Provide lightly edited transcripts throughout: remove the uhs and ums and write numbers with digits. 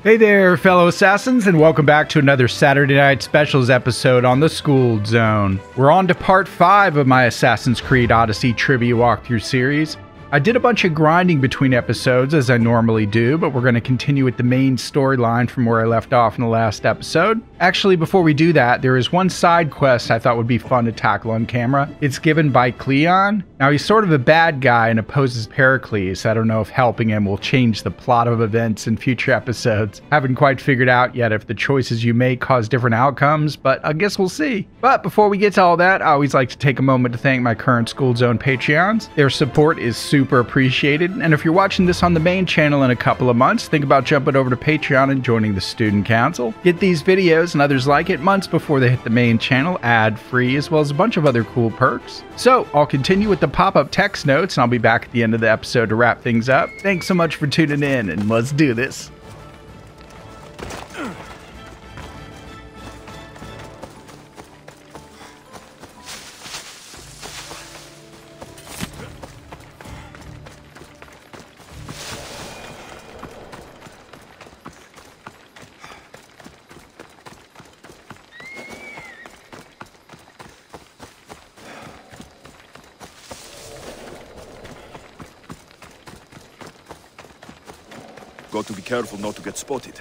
Hey there, fellow assassins, and welcome back to another Saturday Night Specials episode on the Skooled Zone. We're on to part 5 of my Assassin's Creed Odyssey trivia walkthrough series. I did a bunch of grinding between episodes, as I normally do, but we're going to continue with the main storyline from where I left off in the last episode. Actually, before we do that, there is one side quest I thought would be fun to tackle on camera. It's given by Cleon. Now, he's sort of a bad guy and opposes Pericles. I don't know if helping him will change the plot of events in future episodes. Haven't quite figured out yet if the choices you make cause different outcomes, but I guess we'll see. But before we get to all that, I always like to take a moment to thank my current Skooled Zone Patreons. Their support is super appreciated, and if you're watching this on the main channel in a couple of months, think about jumping over to Patreon and joining the Student Council. Get these videos and others like it months before they hit the main channel, ad-free, as well as a bunch of other cool perks. So, I'll continue with the pop-up text notes, and I'll be back at the end of the episode to wrap things up. Thanks so much for tuning in, and let's do this. Got to be careful not to get spotted.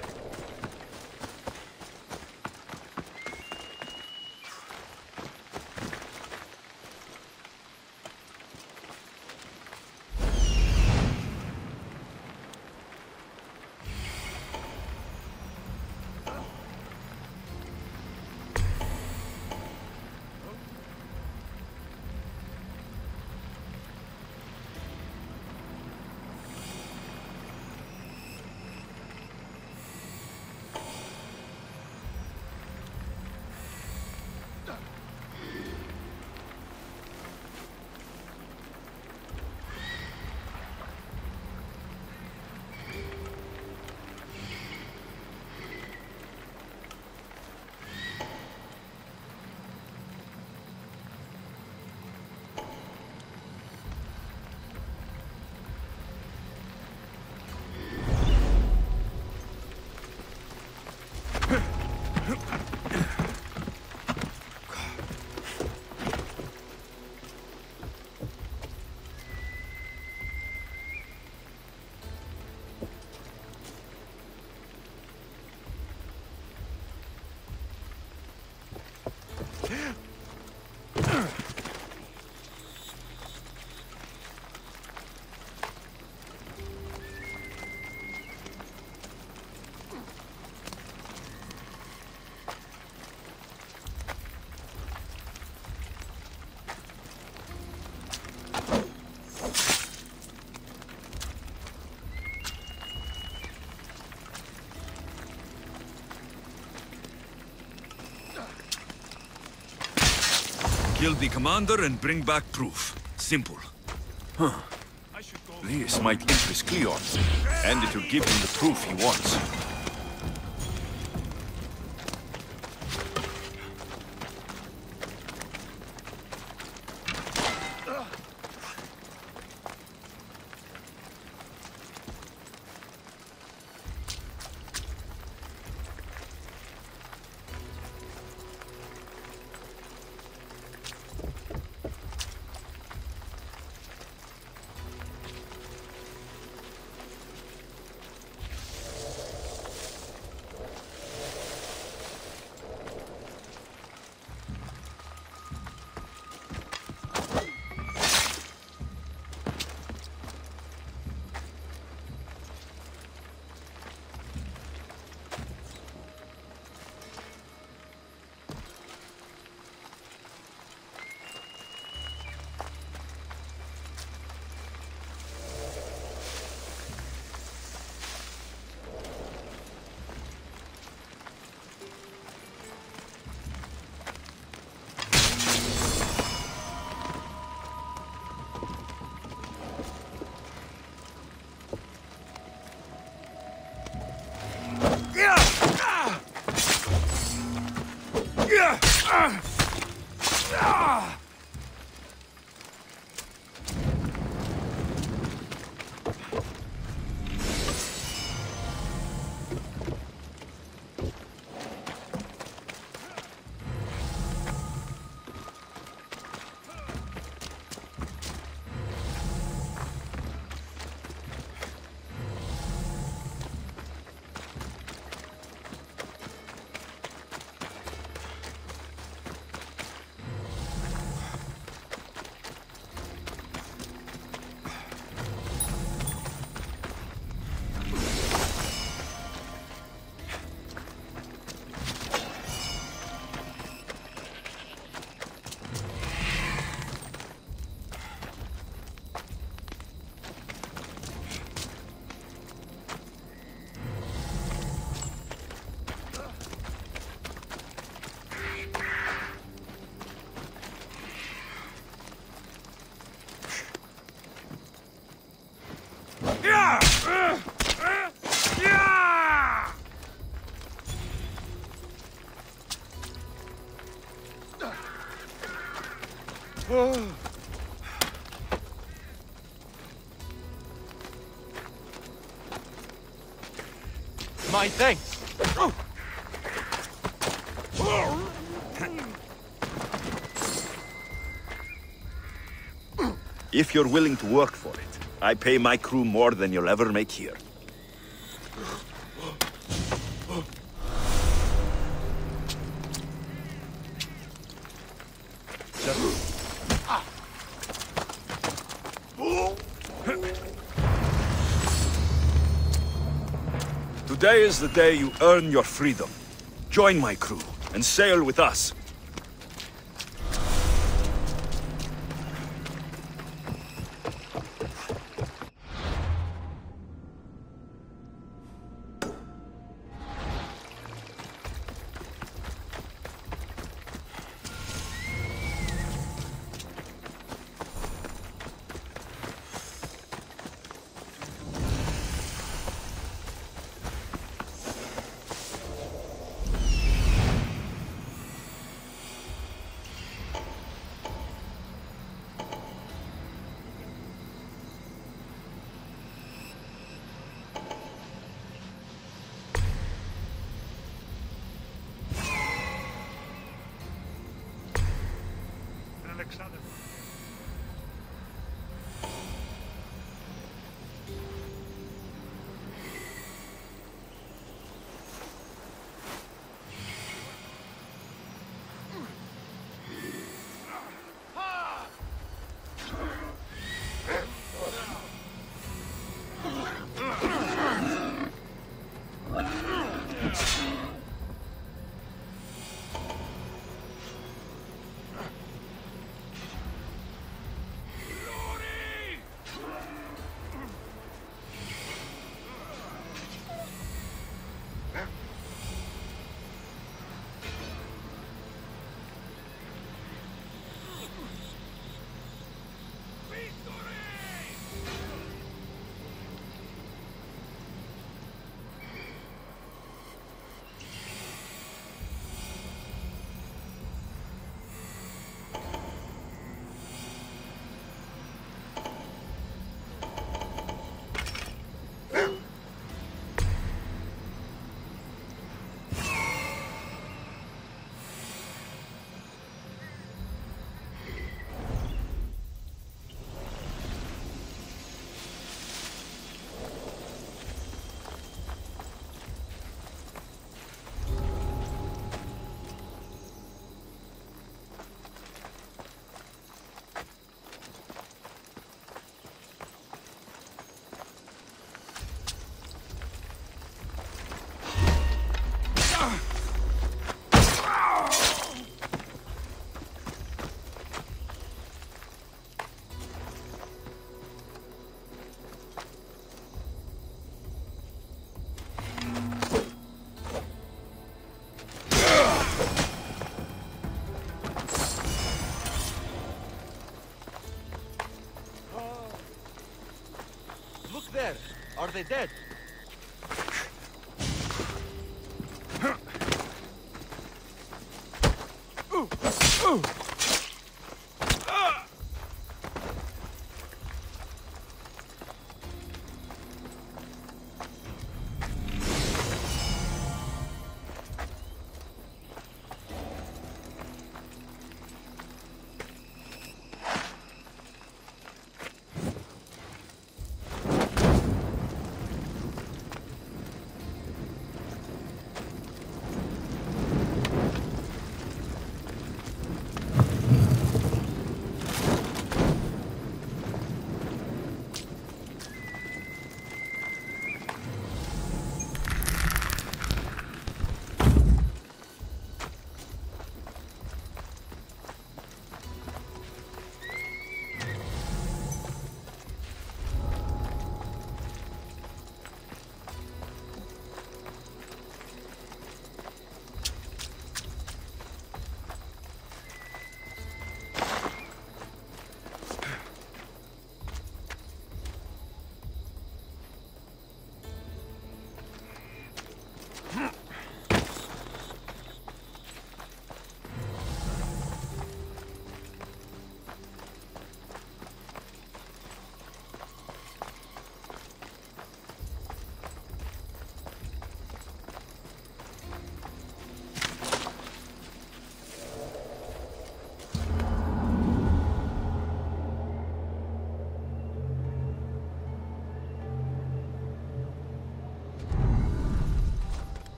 Kill the commander and bring back proof. Simple. Huh. This might interest Cleon, and it will give him the proof he wants. My thanks. If you're willing to work for it, I pay my crew more than you'll ever make here. Today is the day you earn your freedom. Join my crew and sail with us. There. Are they dead?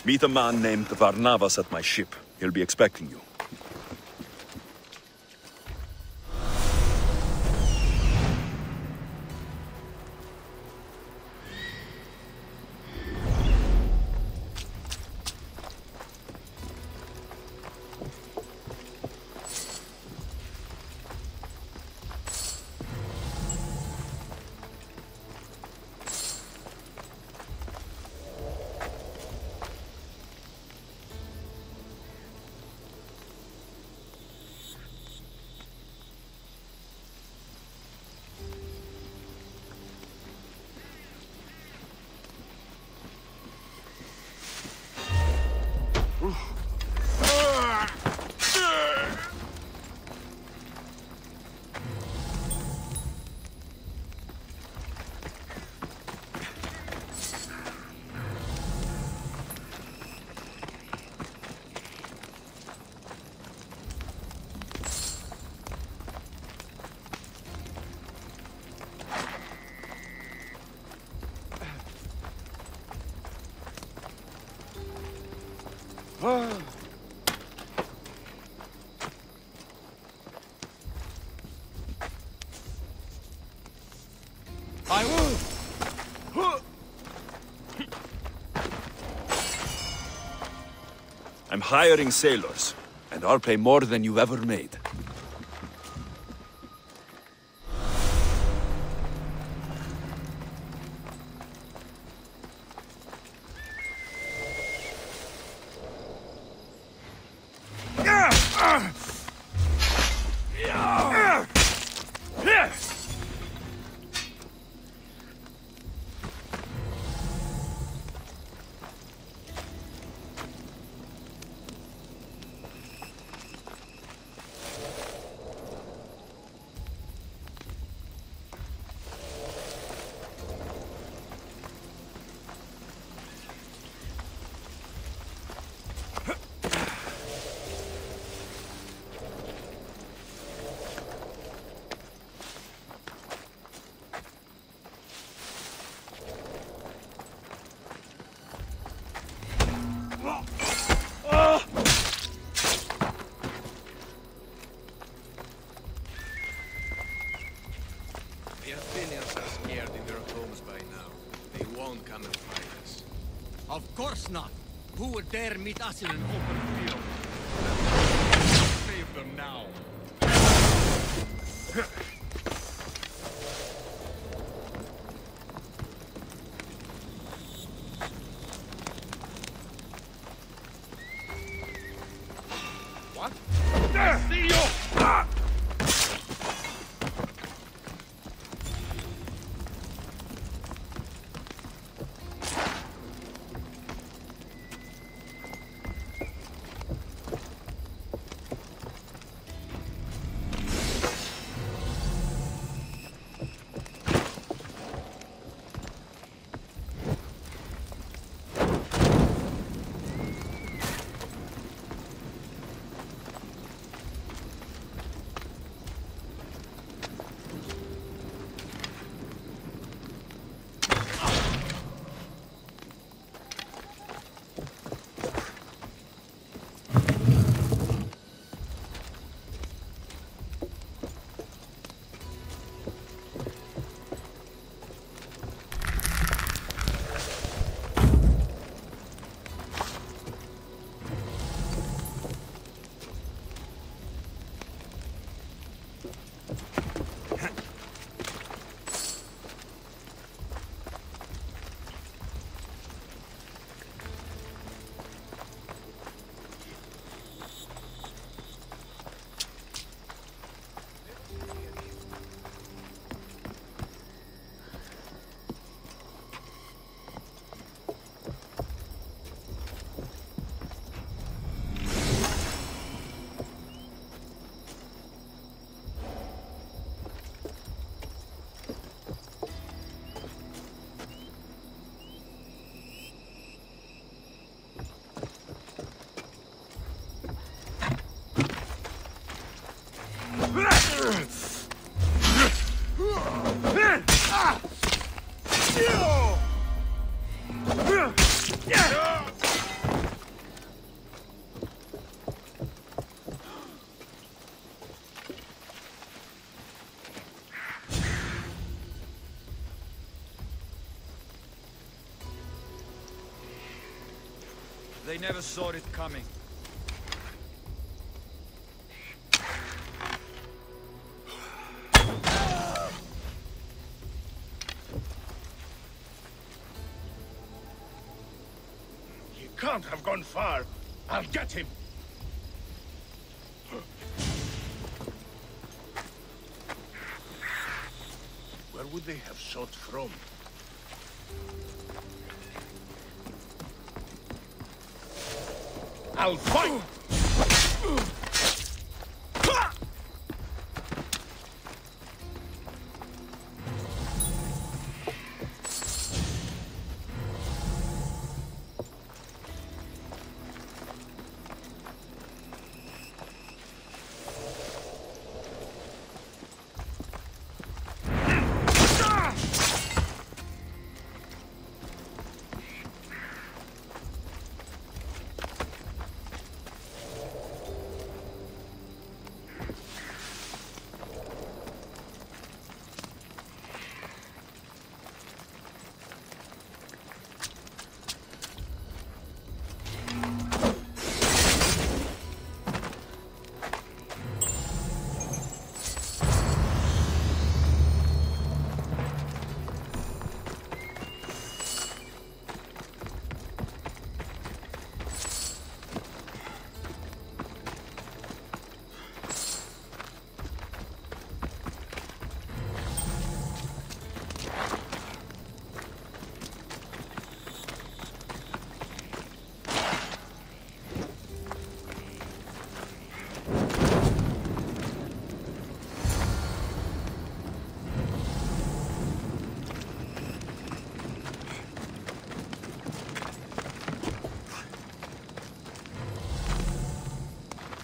Meet a man named Varnavas at my ship. He'll be expecting you. I will. I'm hiring sailors, and I'll pay more than you've ever made. The Athenians are scared in their homes by now. They won't come and fight us. Of course not. Who would dare meet us in an open field? Save them now. What? I see you! They never saw it coming. He can't have gone far. I'll get him. Where would they have shot from? I'll fight!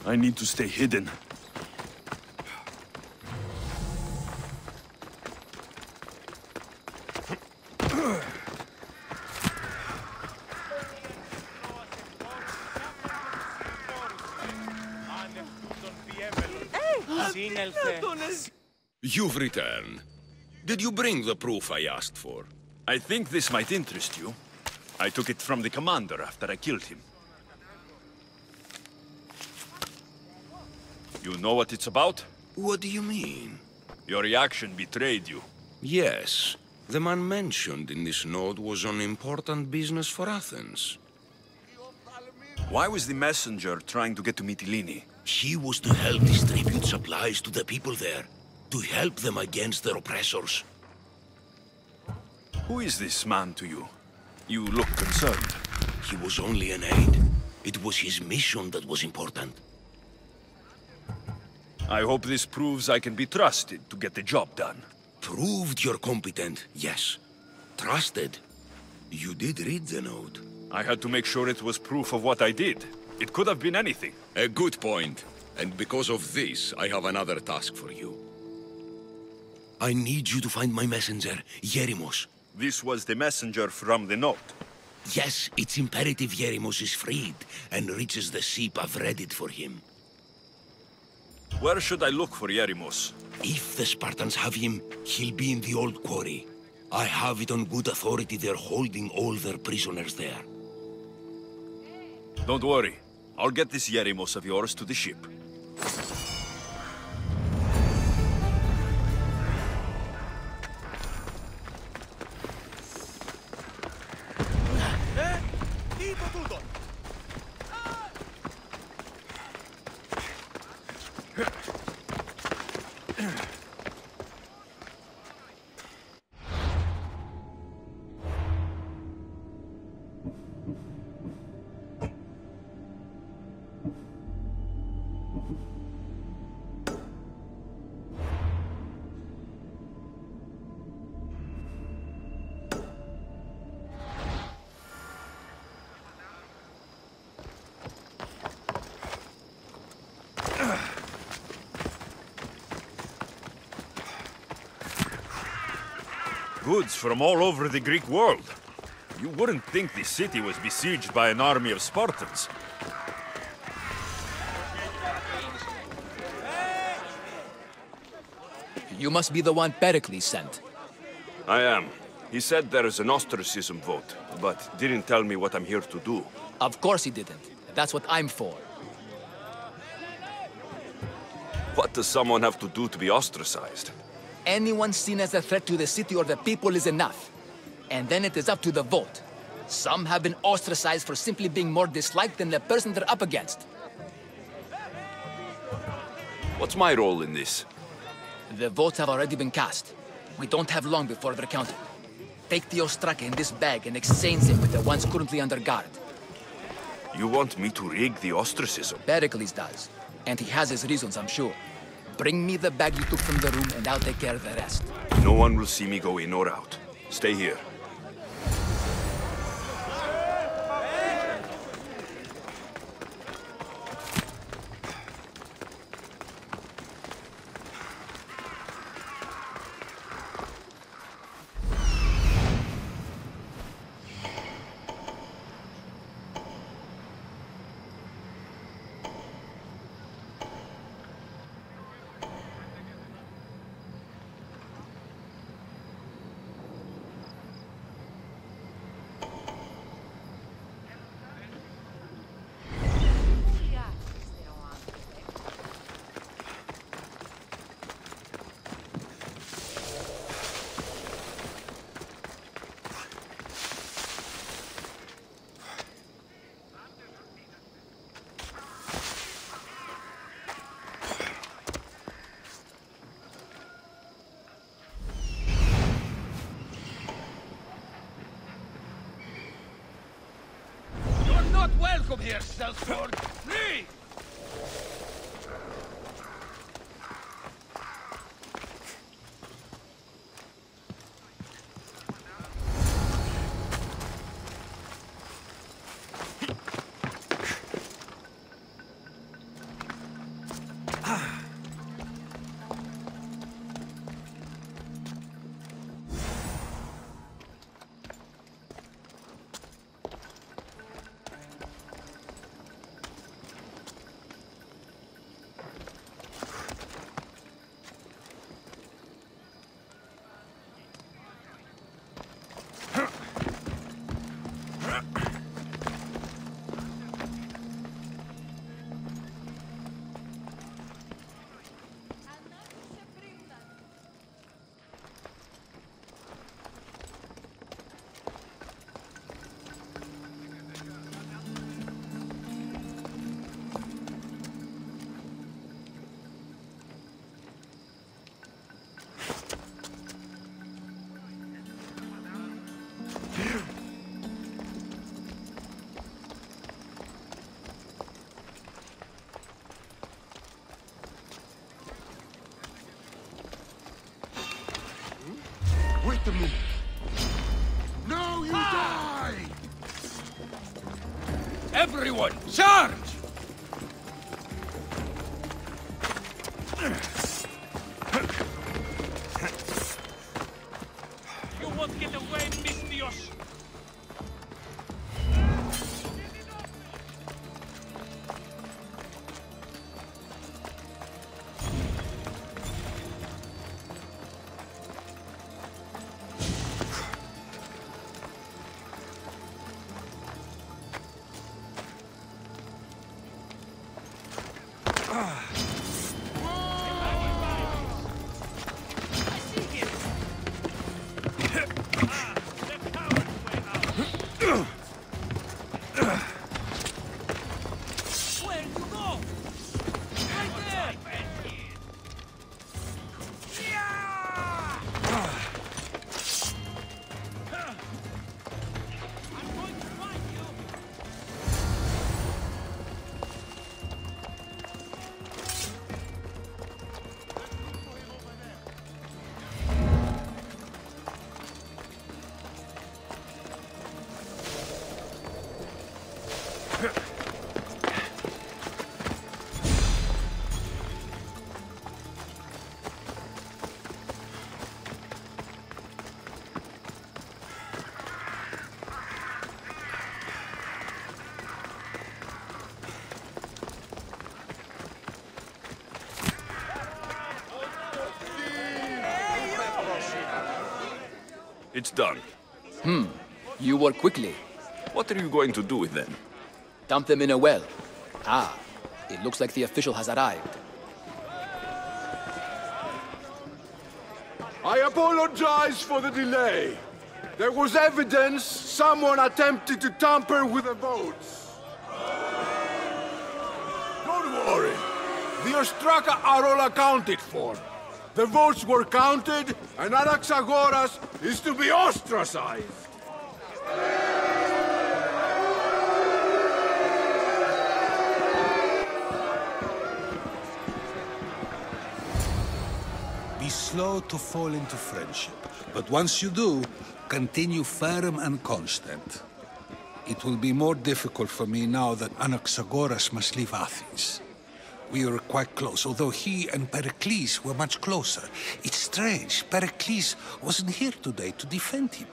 I need to stay hidden. You've returned. Did you bring the proof I asked for? I think this might interest you. I took it from the commander after I killed him. You know what it's about? What do you mean? Your reaction betrayed you. Yes. The man mentioned in this note was on important business for Athens. Why was the messenger trying to get to Mytilene? He was to help distribute supplies to the people there, to help them against their oppressors. Who is this man to you? You look concerned. He was only an aide. It was his mission that was important. I hope this proves I can be trusted to get the job done. Proved you're competent, yes. Trusted. You did read the note. I had to make sure it was proof of what I did. It could have been anything. A good point. And because of this, I have another task for you. I need you to find my messenger, Yerimos. This was the messenger from the note. Yes, it's imperative Yerimos is freed and reaches the ship I've read it for him. Where should I look for Yerimos? If the Spartans have him, he'll be in the old quarry. I have it on good authority they're holding all their prisoners there. Don't worry. I'll get this Yerimos of yours to the ship. Goods from all over the Greek world. You wouldn't think the city was besieged by an army of Spartans. You must be the one Pericles sent. I am. He said there is an ostracism vote, but didn't tell me what I'm here to do. Of course he didn't. That's what I'm for. What does someone have to do to be ostracized? Anyone seen as a threat to the city or the people is enough. And then it is up to the vote. Some have been ostracized for simply being more disliked than the person they're up against. What's my role in this? The votes have already been cast. We don't have long before they're counted. Take the ostraka in this bag and exchange it with the ones currently under guard. You want me to rig the ostracism? Pericles does. And he has his reasons, I'm sure. Bring me the bag you took from the room and I'll take care of the rest. No one will see me go in or out. Stay here. Welcome here, sellsword! Flee! Wait a minute. Now you die! Everyone, charge! You won't get away, Phidias! It's done. You work quickly. What are you going to do with them? Dump them in a well. Ah, it looks like the official has arrived. I apologize for the delay. There was evidence someone attempted to tamper with the votes. Don't worry. The Ostraka are all accounted for. The votes were counted, and Anaxagoras is to be ostracized. Be slow to fall into friendship, but once you do, continue firm and constant. It will be more difficult for me now that Anaxagoras must leave Athens. We were quite close, although he and Pericles were much closer. It's strange, Pericles wasn't here today to defend him.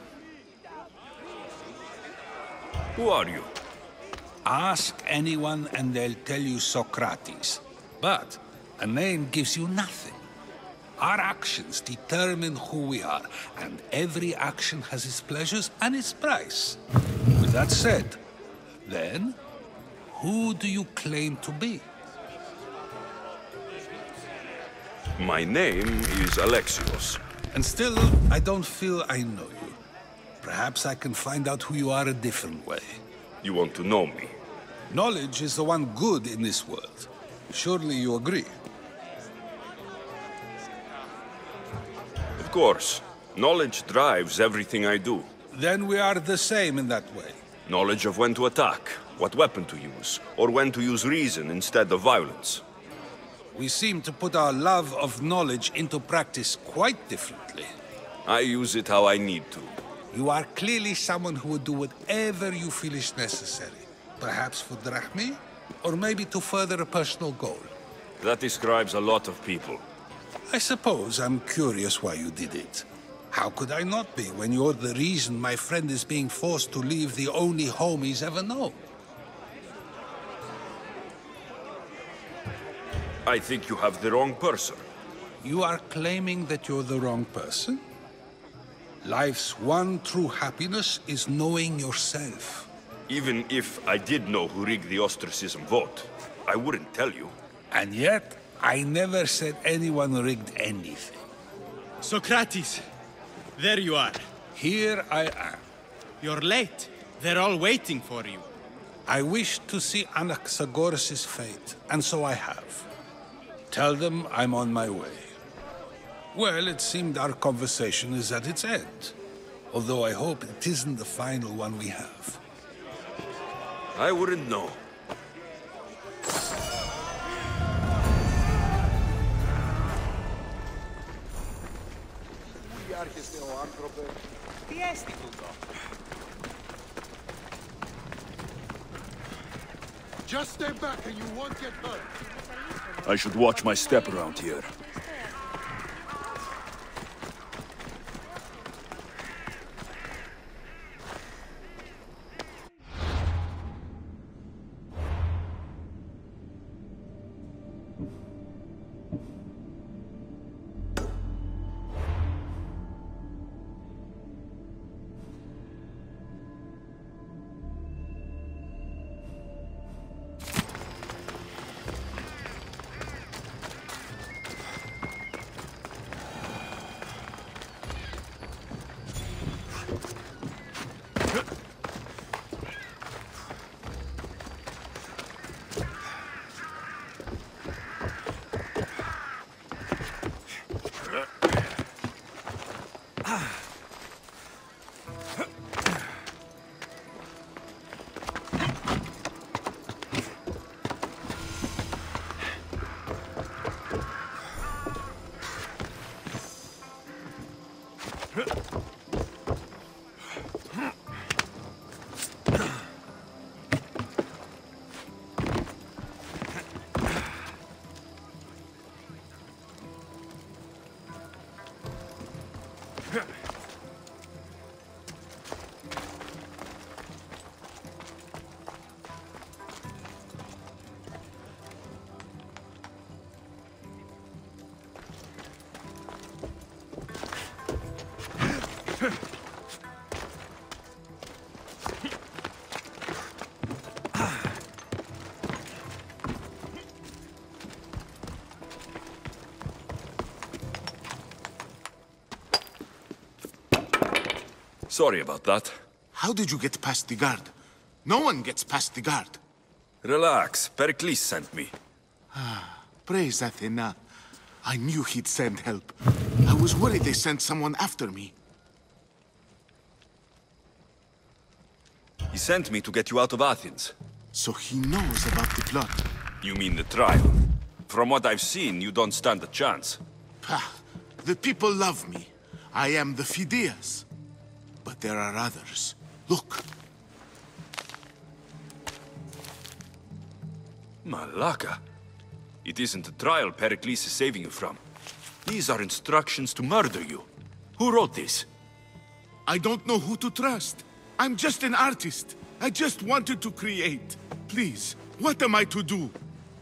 Who are you? Ask anyone and they'll tell you Socrates. But a name gives you nothing. Our actions determine who we are, and every action has its pleasures and its price. With that said, then, who do you claim to be? My name is Alexios. And still, I don't feel I know you. Perhaps I can find out who you are a different way. You want to know me? Knowledge is the one good in this world. Surely you agree? Of course. Knowledge drives everything I do. Then we are the same in that way. Knowledge of when to attack, what weapon to use, or when to use reason instead of violence. We seem to put our love of knowledge into practice quite differently. I use it how I need to. You are clearly someone who would do whatever you feel is necessary. Perhaps for drachmae, or maybe to further a personal goal. That describes a lot of people. I suppose I'm curious why you did it. How could I not be when you're the reason my friend is being forced to leave the only home he's ever known? I think you have the wrong person. You are claiming that you're the wrong person? Life's one true happiness is knowing yourself. Even if I did know who rigged the ostracism vote, I wouldn't tell you. And yet, I never said anyone rigged anything. Socrates! There you are. Here I am. You're late. They're all waiting for you. I wish to see Anaxagoras' fate, and so I have. Tell them I'm on my way. Well, it seemed our conversation is at its end. Although I hope it isn't the final one we have. I wouldn't know. Just stay back and you won't get hurt. I should watch my step around here. Sorry about that. How did you get past the guard? No one gets past the guard. Relax, Pericles sent me. Praise Athena. I knew he'd send help. I was worried they sent someone after me. He sent me to get you out of Athens. So he knows about the plot. You mean the trial? From what I've seen, you don't stand a chance. Pah, the people love me. I am the Phidias. But there are others. Look. Malaka. It isn't a trial Pericles is saving you from. These are instructions to murder you. Who wrote this? I don't know who to trust. I'm just an artist. I just wanted to create. Please, what am I to do?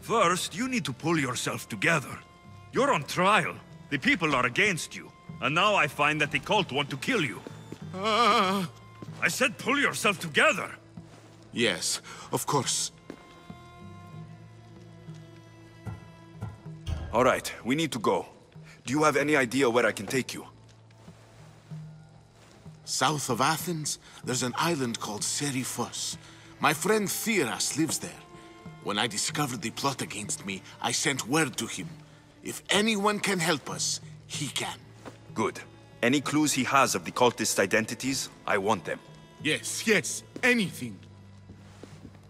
First, you need to pull yourself together. You're on trial. The people are against you. And now I find that the cult want to kill you. I said pull yourself together. Yes, of course. All right, we need to go. Do you have any idea where I can take you? South of Athens, there's an island called Serifos. My friend Phidias lives there. When I discovered the plot against me, I sent word to him. If anyone can help us, he can. Good. Any clues he has of the cultists' identities, I want them. Yes, anything.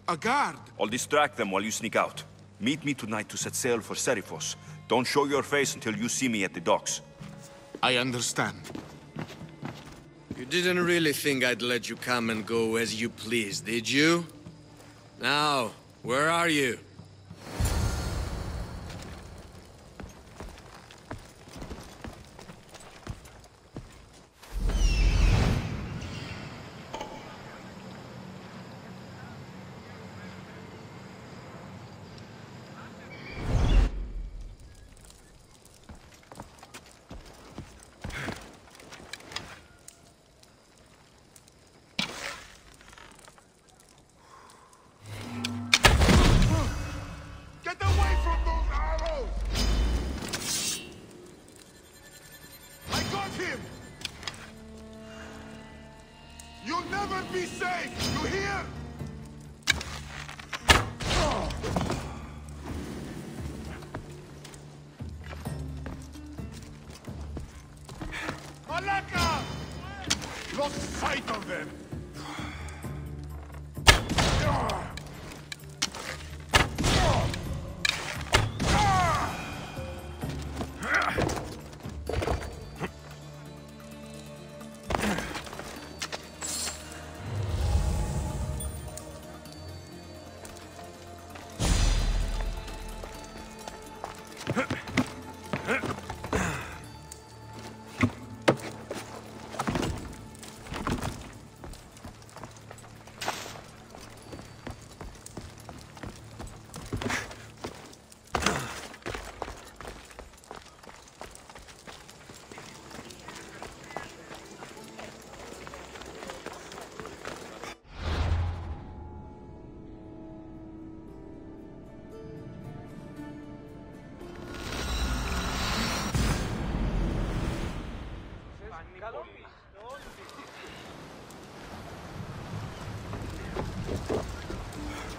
A guard! I'll distract them while you sneak out. Meet me tonight to set sail for Serifos. Don't show your face until you see me at the docks. I understand. You didn't really think I'd let you come and go as you please, did you? Now, where are you? Be safe! You hear? Malaka! Lost sight of them!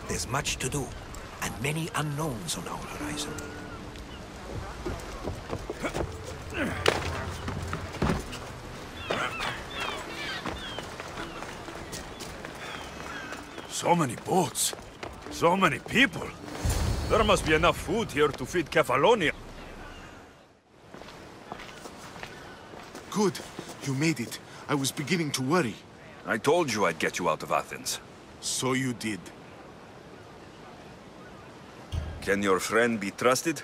There's much to do, and many unknowns on our horizon. So many boats. So many people. There must be enough food here to feed Kefalonia. Good. You made it. I was beginning to worry. I told you I'd get you out of Athens. So you did. Can your friend be trusted?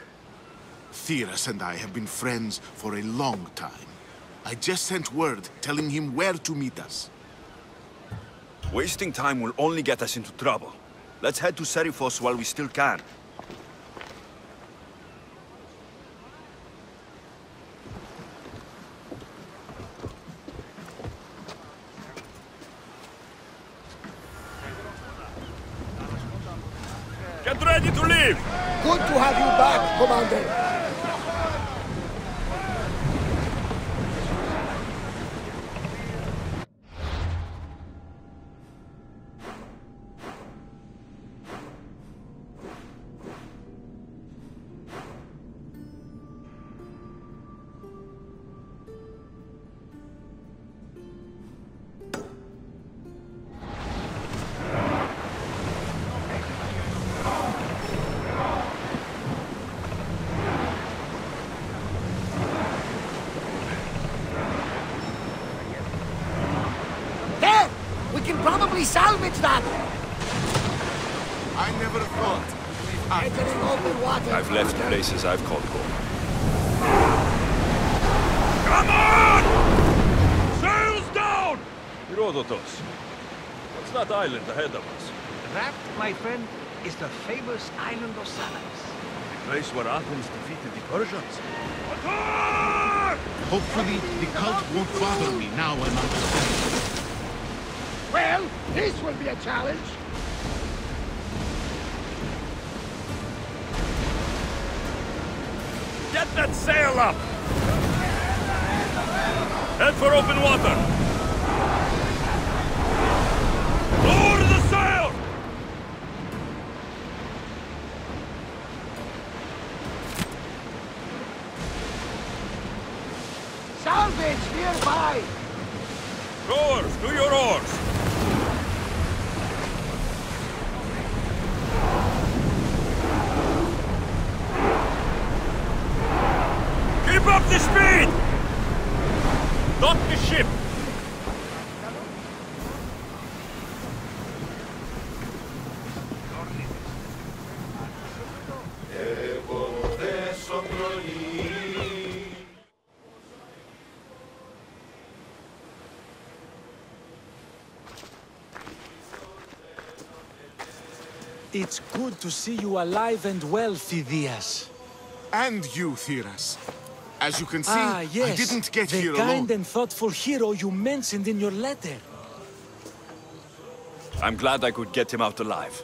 Phidias and I have been friends for a long time. I just sent word telling him where to meet us. Wasting time will only get us into trouble. Let's head to Serifos while we still can. Get ready to leave! Good to have you back, Commander! we salvage that? I never thought. Entering open water. I've left places I've called home. Come on! Sails down! Herodotus, what's that island ahead of us? That, my friend, is the famous island of Salamis. The place where Athens defeated the Persians. Hopefully, the cult won't bother me now I'm understanding. Well, this will be a challenge. Get that sail up! Head for open water! Lower the sail! Salvage nearby! Rowers, do your oars! Keep up the speed! Dock the ship! It's good to see you alive and well, Phidias. And you, Theras. As you can see, Yes, I didn't get here the kind alone. and thoughtful hero you mentioned in your letter. I'm glad I could get him out alive.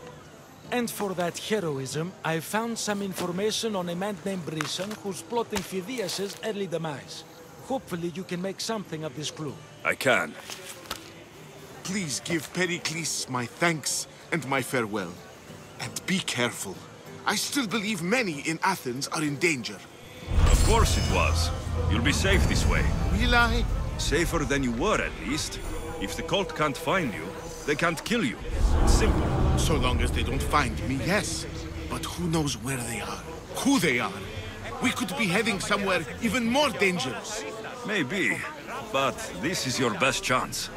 And for that heroism, I found some information on a man named Brisson who's plotting Phidias' early demise. Hopefully you can make something of this clue. I can. Please give Pericles my thanks and my farewell. And be careful. I still believe many in Athens are in danger. Of course it was. You'll be safe this way. Will I? Safer than you were, at least. If the cult can't find you, they can't kill you. It's simple. So long as they don't find me, yes. But who knows where they are? Who they are? We could be heading somewhere even more dangerous. Maybe. But this is your best chance.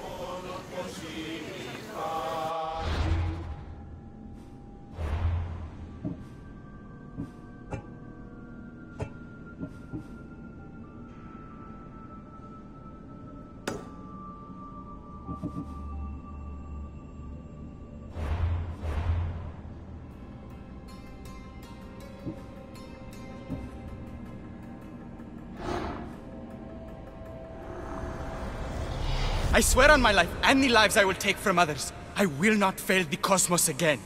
I swear on my life and the lives I will take from others, I will not fail the cosmos again.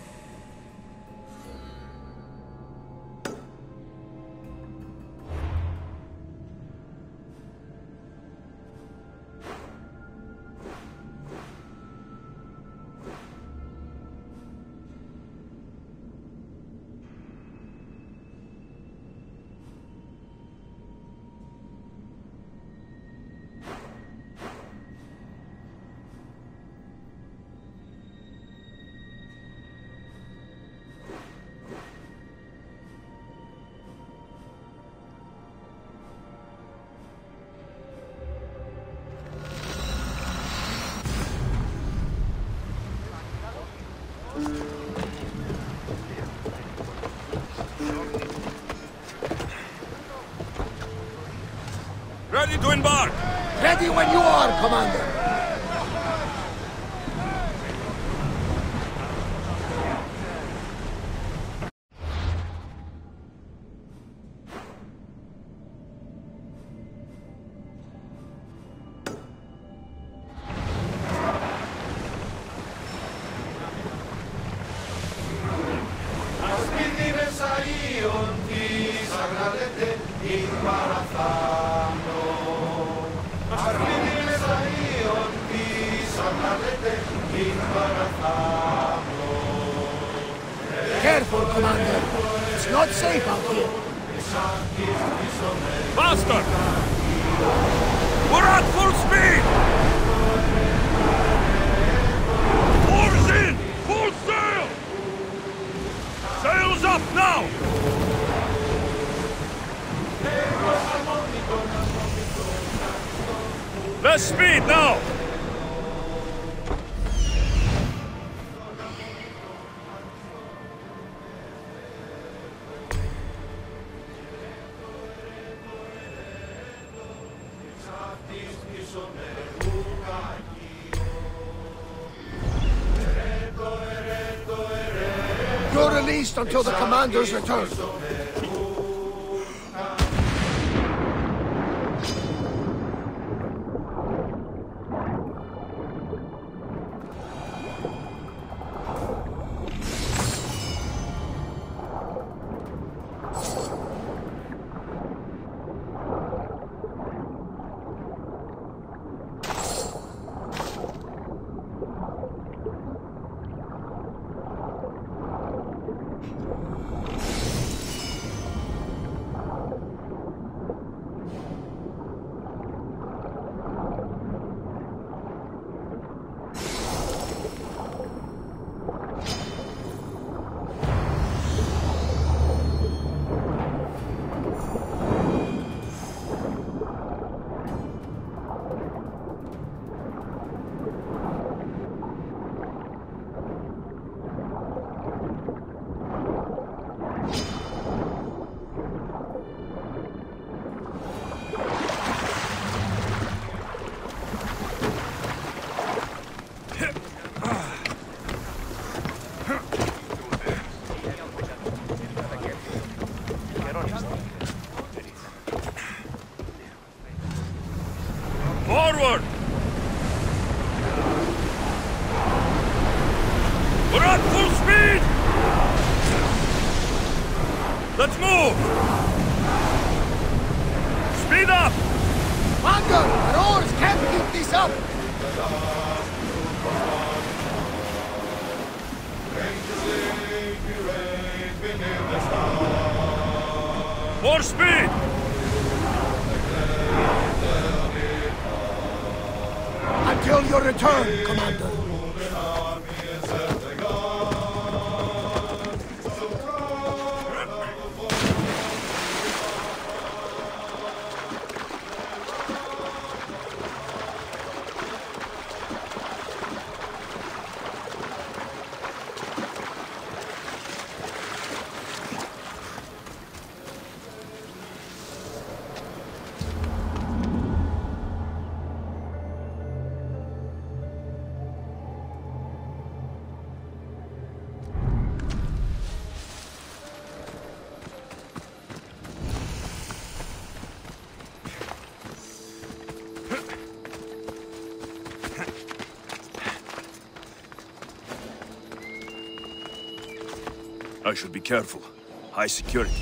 Ready to embark! Ready when you are, Commander! Careful, Commander. It's not safe out here. Faster! We're at full speed! Oars in! Full sail! Sails up now! Less speed now! You're released until the commander's return. Forward! We're at full speed! Let's move! Speed up! Commander, our oars can't keep this up! More speed! Until your return, Commander. I should be careful. High security.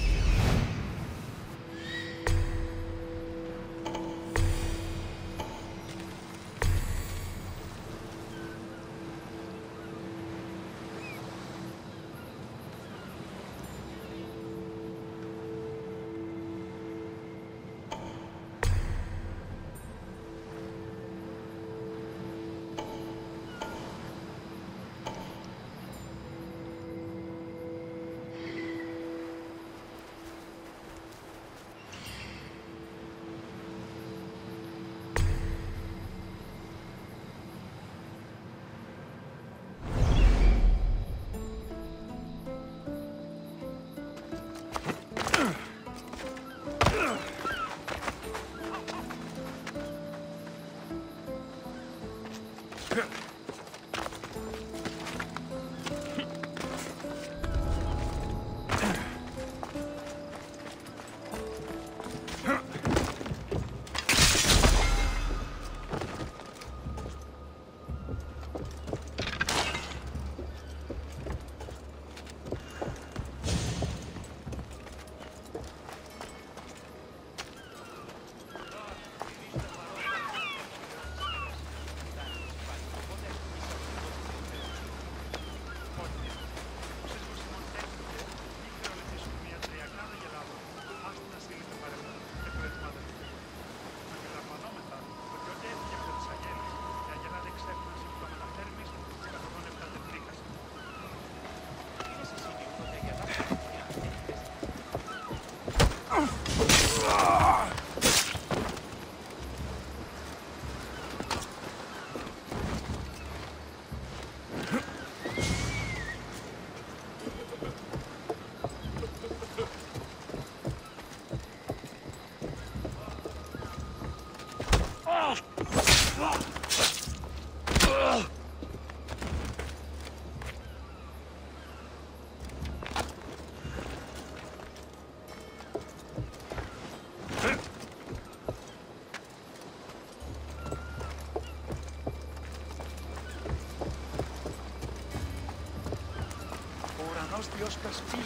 How's the ostracism?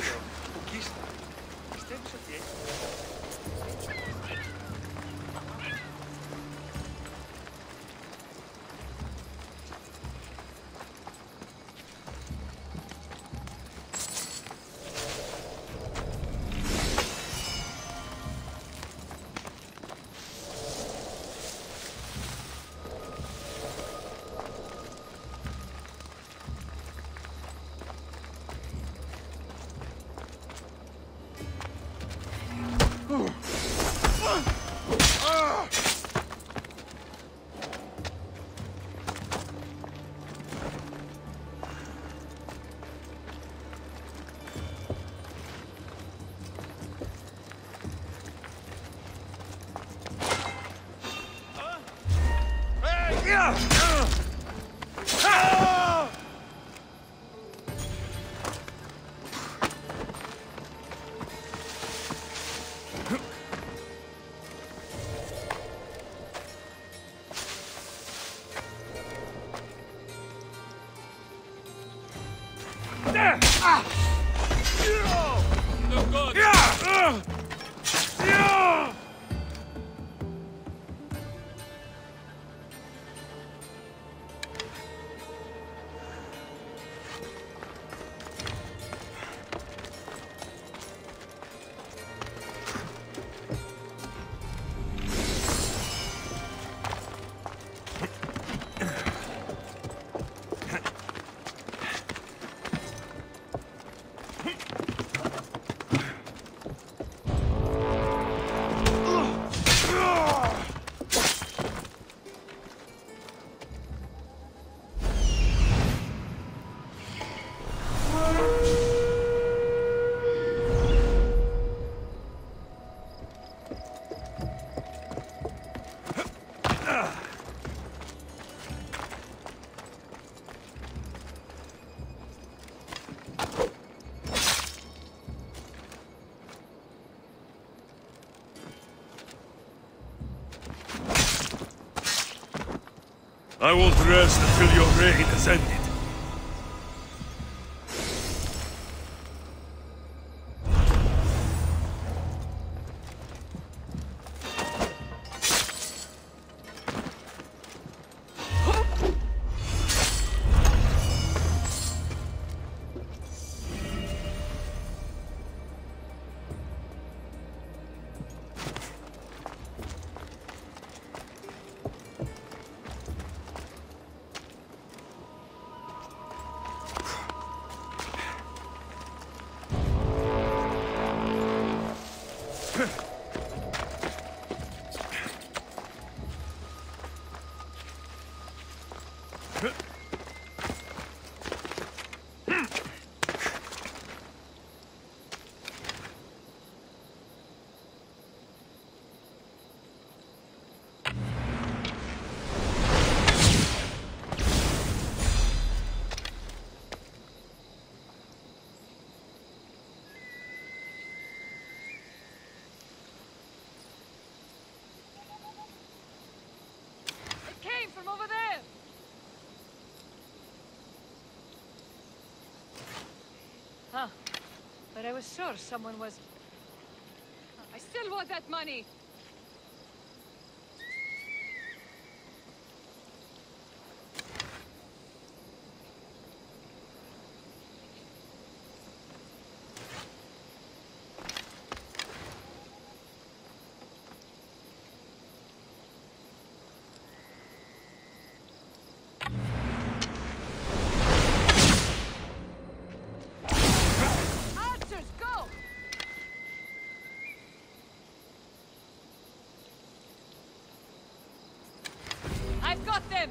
I won't rest until your reign has ended. From over there! Huh. But I was sure someone was... I still want that money! I've got them!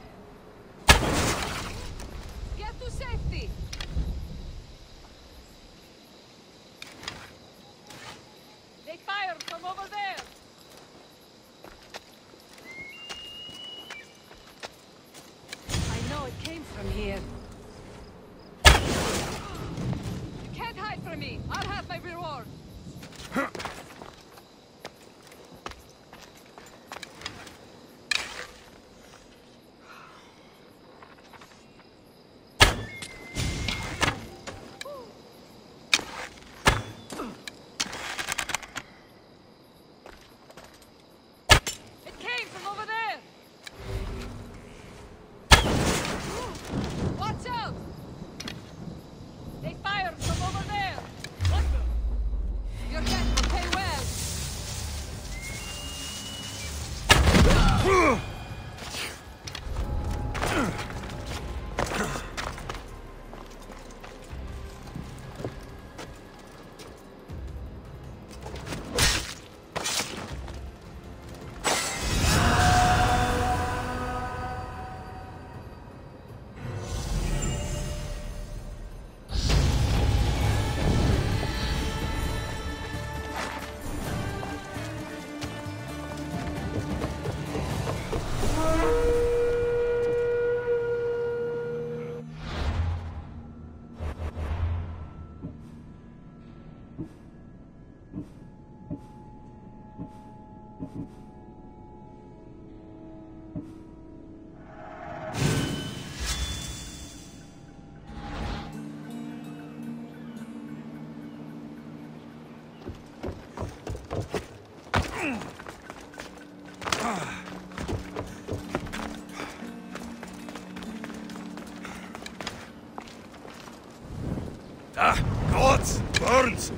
Get to safety! They fired from over there! I know it came from here. You can't hide from me! I'll have my reward! Ah, gods! Burns!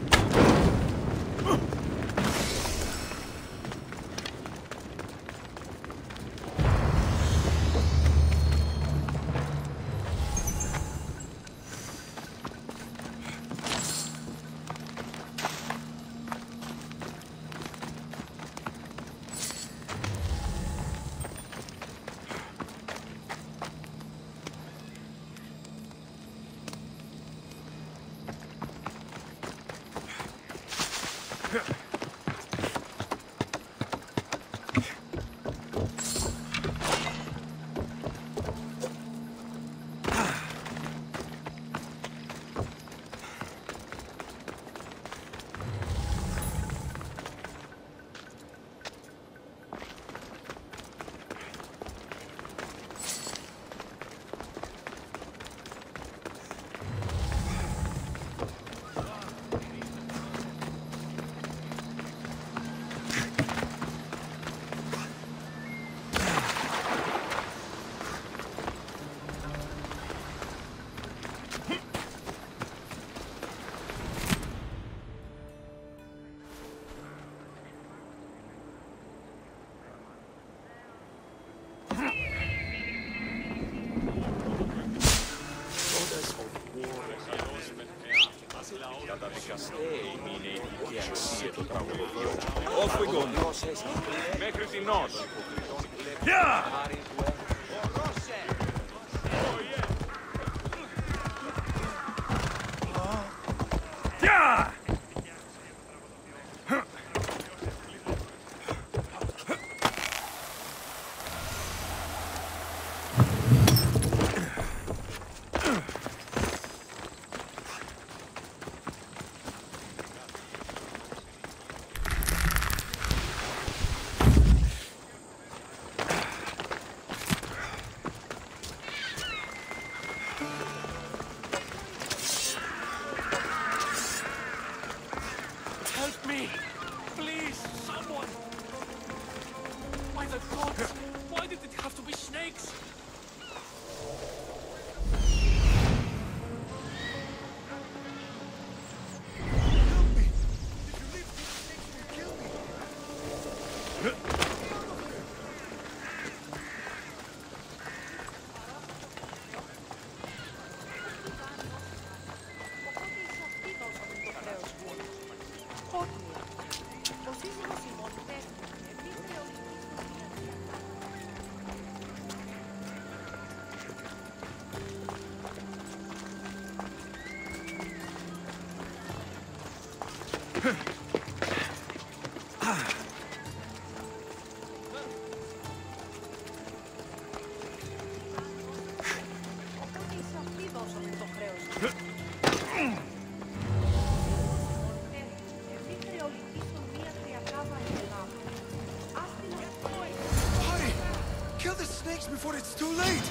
Off we go. Μέχρι την νότ. Before it's too late!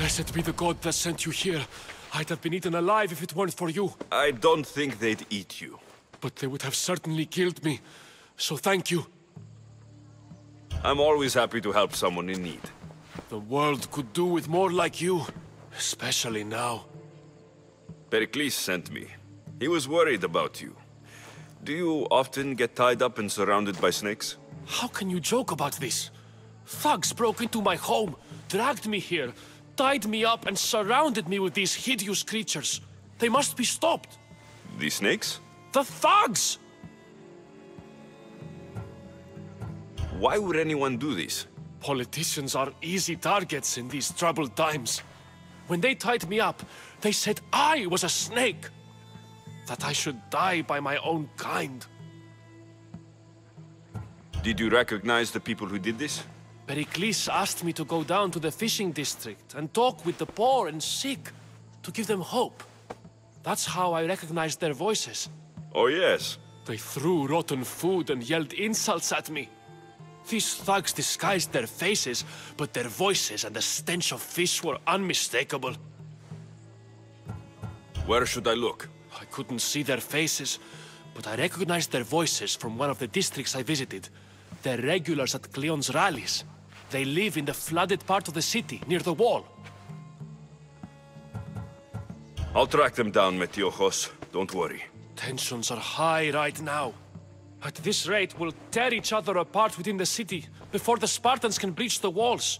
Blessed be the god that sent you here. I'd have been eaten alive if it weren't for you. I don't think they'd eat you. But they would have certainly killed me. So thank you. I'm always happy to help someone in need. The world could do with more like you. Especially now. Pericles sent me. He was worried about you. Do you often get tied up and surrounded by snakes? How can you joke about this? Thugs broke into my home, dragged me here, tied me up and surrounded me with these hideous creatures. They must be stopped. The snakes? The thugs! Why would anyone do this? Politicians are easy targets in these troubled times. When they tied me up, they said I was a snake. That I should die by my own kind. Did you recognize the people who did this? Pericles asked me to go down to the fishing district and talk with the poor and sick, to give them hope. That's how I recognized their voices. Oh yes. They threw rotten food and yelled insults at me. These thugs disguised their faces, but their voices and the stench of fish were unmistakable. Where should I look? I couldn't see their faces, but I recognized their voices from one of the districts I visited. They're regulars at Cleon's rallies. They live in the flooded part of the city, near the wall. I'll track them down, Metiochos. Don't worry. Tensions are high right now. At this rate, we'll tear each other apart within the city before the Spartans can breach the walls.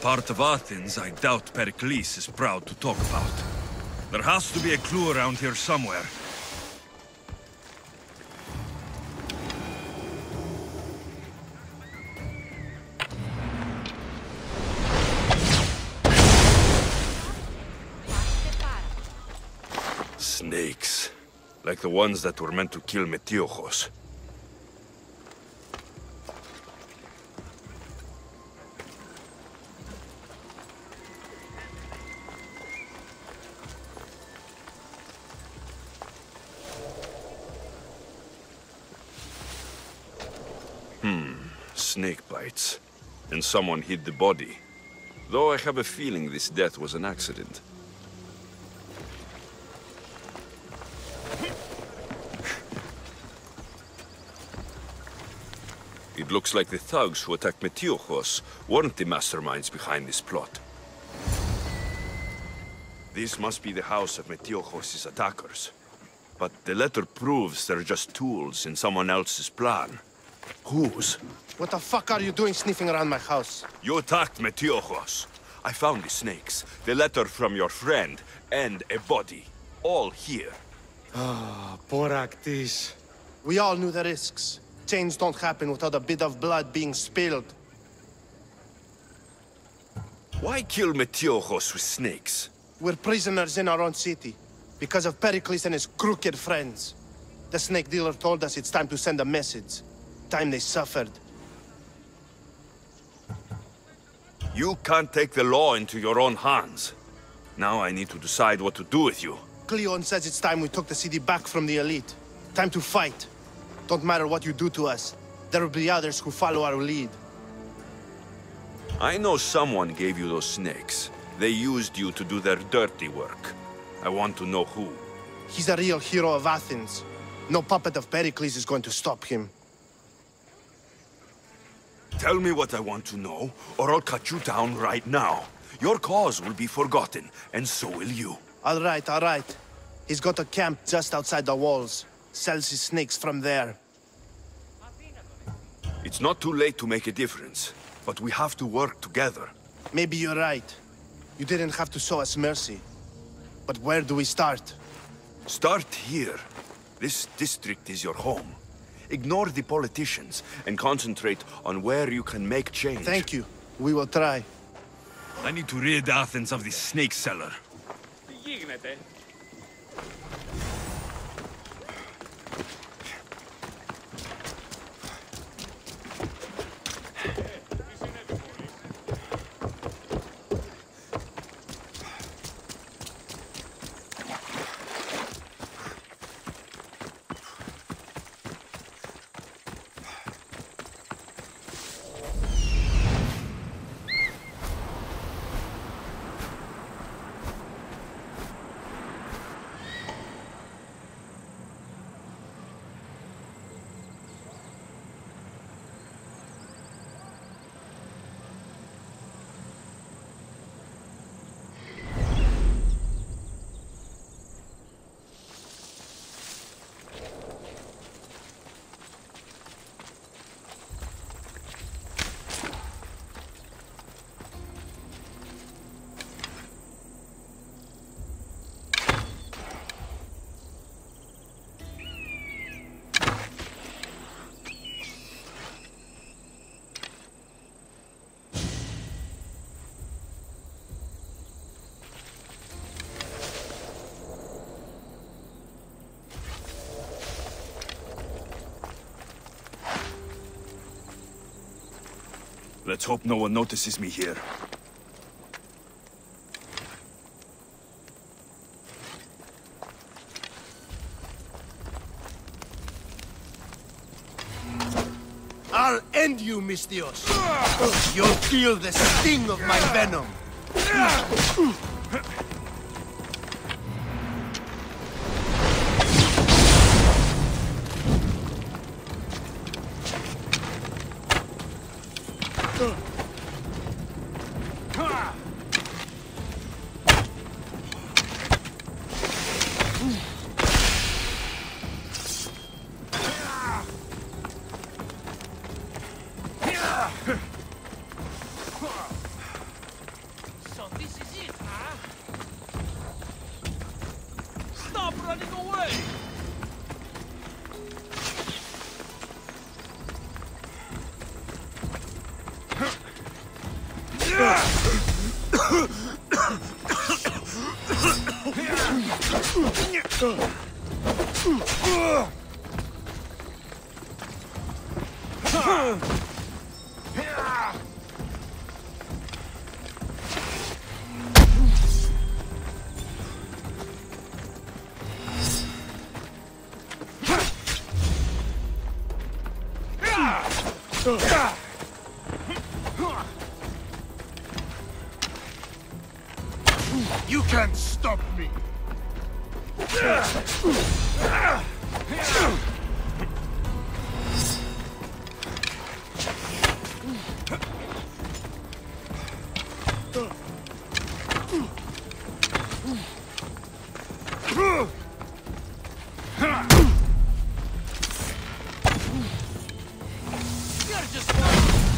Part of Athens I doubt Pericles is proud to talk about. There has to be a clue around here somewhere. Snakes. Like the ones that were meant to kill Metiochos. Snake bites. And someone hid the body. Though I have a feeling this death was an accident. It looks like the thugs who attacked Metiochos weren't the masterminds behind this plot. This must be the house of Metiochos' attackers. But the letter proves they're just tools in someone else's plan. Whose? What the fuck are you doing sniffing around my house? You attacked Metiochos. I found the snakes, the letter from your friend, and a body. All here. Ah, poor Actis. We all knew the risks. Change don't happen without a bit of blood being spilled. Why kill Metiochos with snakes? We're prisoners in our own city, because of Pericles and his crooked friends. The snake dealer told us it's time to send a message. Time they suffered. You can't take the law into your own hands. Now I need to decide what to do with you. Cleon says it's time we took the city back from the elite. Time to fight. Don't matter what you do to us. There will be others who follow our lead. I know someone gave you those snakes. They used you to do their dirty work. I want to know who. He's a real hero of Athens. No puppet of Pericles is going to stop him. Tell me what I want to know, or I'll cut you down right now. Your cause will be forgotten, and so will you. All right. He's got a camp just outside the walls. Sells his snakes from there. It's not too late to make a difference, but we have to work together. Maybe you're right. You didn't have to show us mercy. But where do we start? Start here. This district is your home. Ignore the politicians and concentrate on where you can make change. Thank you. We will try. I need to rid Athens of this snake seller. Let's hope no one notices me here. I'll end you, Mystios. You'll feel the sting of my venom. So this is it, huh? Stop running away! You can't stop me.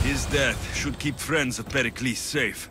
His death should keep friends of Pericles safe.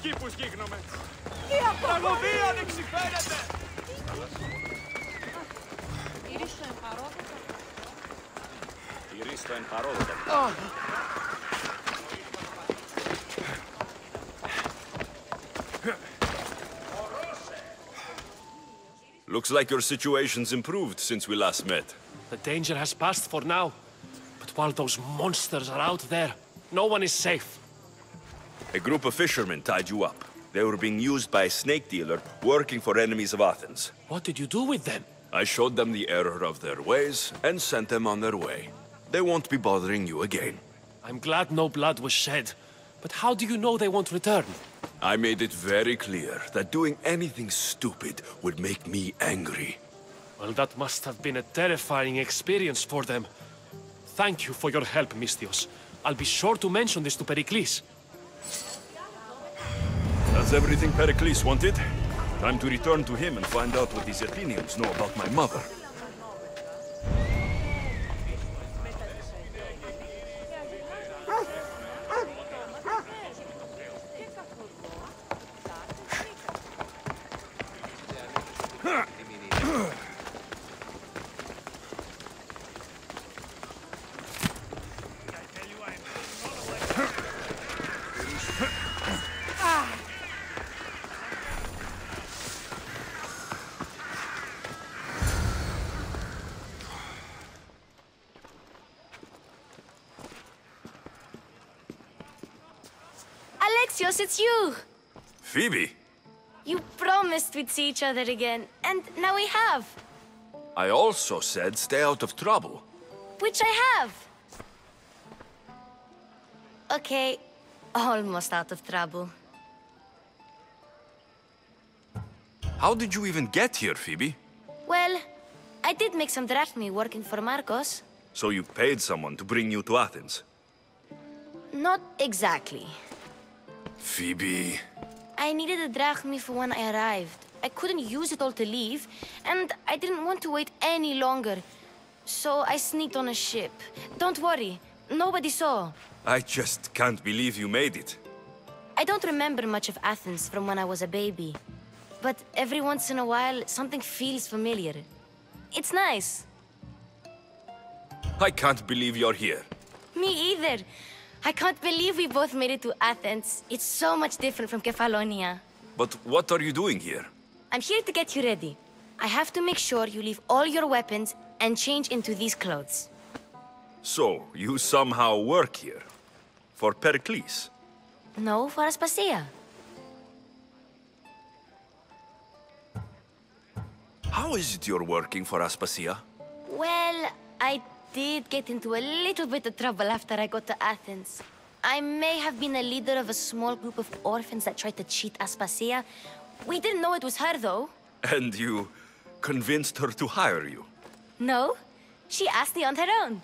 Κήπους γίγνομαι. Τραγωδία ανεξιφαίνεται. Looks like your situation's improved since we last met. The danger has passed for now. But while those monsters are out there, no one is safe. A group of fishermen tied you up. They were being used by a snake dealer working for enemies of Athens. What did you do with them? I showed them the error of their ways and sent them on their way. They won't be bothering you again. I'm glad no blood was shed. But how do you know they won't return? I made it very clear that doing anything stupid would make me angry. Well, that must have been a terrifying experience for them. Thank you for your help, Misthios. I'll be sure to mention this to Pericles. That's everything Pericles wanted. Time to return to him and find out what these Athenians know about my mother. Alexios, it's you! Phoebe? You promised we'd see each other again, and now we have. I also said stay out of trouble. Which I have. Okay, almost out of trouble. How did you even get here, Phoebe? Well, I did make some drachmi working for Marcos. So you paid someone to bring you to Athens? Not exactly. Phoebe... I needed a drachmi for when I arrived. I couldn't use it all to leave, and I didn't want to wait any longer. So I sneaked on a ship. Don't worry, nobody saw. I just can't believe you made it. I don't remember much of Athens from when I was a baby. But every once in a while, something feels familiar. It's nice. I can't believe you're here. Me either. I can't believe we both made it to Athens. It's so much different from Kefalonia. But what are you doing here? I'm here to get you ready. I have to make sure you leave all your weapons and change into these clothes. So, you somehow work here? For Pericles? No, for Yssassiηαtε. How is it you're working for Yssassiηatε? Well, I did get into a little bit of trouble after I got to Athens. I may have been a leader of a small group of orphans that tried to cheat Yssassiηatε. We didn't know it was her, though. And you convinced her to hire you? No, she asked me on her own.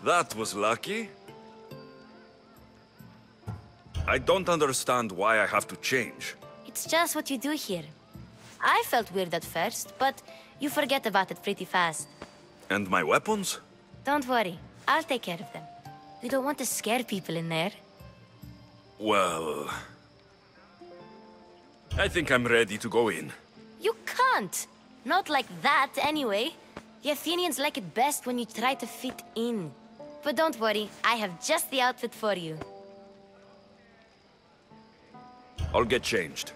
That was lucky. I don't understand why I have to change. It's just what you do here. I felt weird at first, but you forget about it pretty fast. And my weapons? Don't worry, I'll take care of them. We don't want to scare people in there. Well... I think I'm ready to go in. You can't! Not like that, anyway. The Athenians like it best when you try to fit in. But don't worry, I have just the outfit for you. I'll get changed.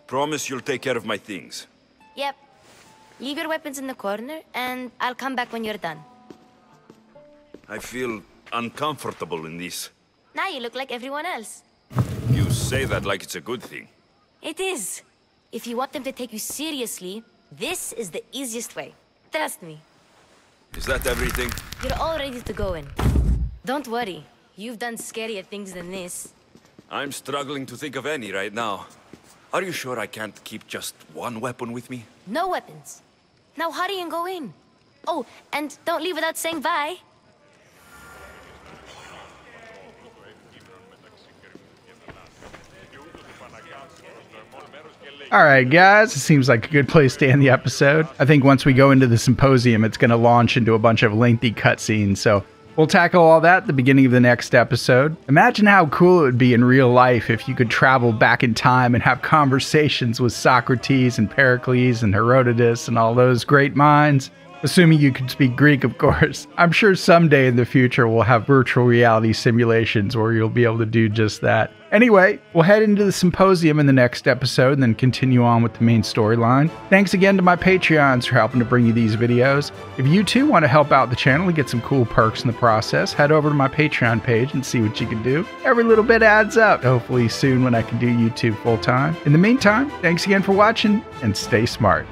Promise you'll take care of my things. Yep. Leave your weapons in the corner, and I'll come back when you're done. I feel uncomfortable in this. Now you look like everyone else. You say that like it's a good thing. It is. If you want them to take you seriously, this is the easiest way. Trust me. Is that everything? You're all ready to go in. Don't worry. You've done scarier things than this. I'm struggling to think of any right now. Are you sure I can't keep just one weapon with me? No weapons. Now hurry and go in. Oh, and don't leave without saying bye. All right, guys, it seems like a good place to end the episode. I think once we go into the symposium, it's going to launch into a bunch of lengthy cutscenes, so we'll tackle all that at the beginning of the next episode. Imagine how cool it would be in real life if you could travel back in time and have conversations with Socrates and Pericles and Herodotus and all those great minds. Assuming you can speak Greek, of course. I'm sure someday in the future we'll have virtual reality simulations where you'll be able to do just that. Anyway, we'll head into the symposium in the next episode and then continue on with the main storyline. Thanks again to my Patreons for helping to bring you these videos. If you too want to help out the channel and get some cool perks in the process, head over to my Patreon page and see what you can do. Every little bit adds up, hopefully soon when I can do YouTube full time. In the meantime, thanks again for watching and stay smart.